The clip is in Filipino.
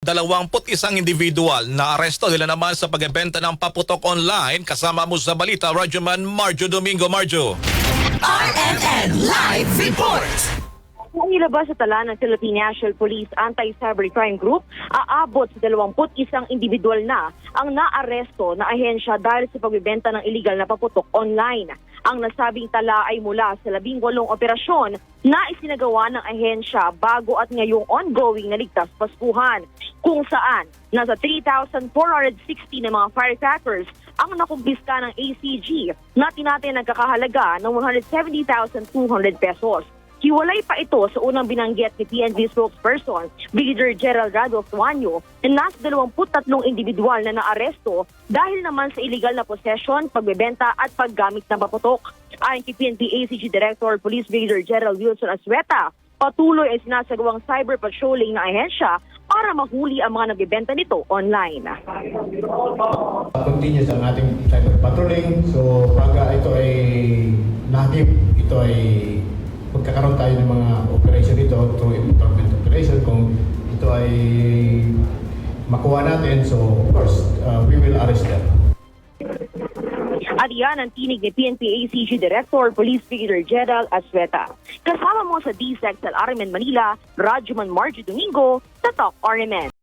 21 individual na aresto nila naman sa pagbebenta ng paputok online. Kasama mo sa balita, Radyoman Marjo Domingo. Marjo. RMN Live Report! Nailabas sa tala ng Philippine National Police Anti-Cybercrime Group, aabot sa 21 individual na ang naaresto na ahensya dahil sa pagbibenta ng illegal na paputok online. Ang nasabing tala ay mula sa 18 operasyon na isinagawa ng ahensya bago at ngayong ongoing na ligtas Paskuhan, kung saan nasa 3,460 na mga firecrackers ang nakumpiska ng ACG na tinatay nagkakahalaga ng 170,200 pesos. Hiwalay pa ito sa unang binanggit ni PNP spokesperson Brigadier General Rado Suanyo na nasa 23 individual na naaresto dahil naman sa illegal na possession, pagbebenta at paggamit ng paputok. Ayon kay PNP ACG Director Police Brigadier General Wilson Azueta, patuloy ay sinasagawang cyber patrolling na ahensya para mahuli ang mga nagbebenta nito online. Continuous ang ating cyber patrolling. So pag ito ay native, ito ay magkakaroon tayo ng mga operation dito through improvement operation. Kung ito ay makuha natin, so of course, we will arrest them. At iyan ang tinig ni PNP ACG Director Police Brigadier General Azueta. Kasama mo sa DSEC sa RMN Manila, Radyoman Marjo Domingo, sa Talk RMN.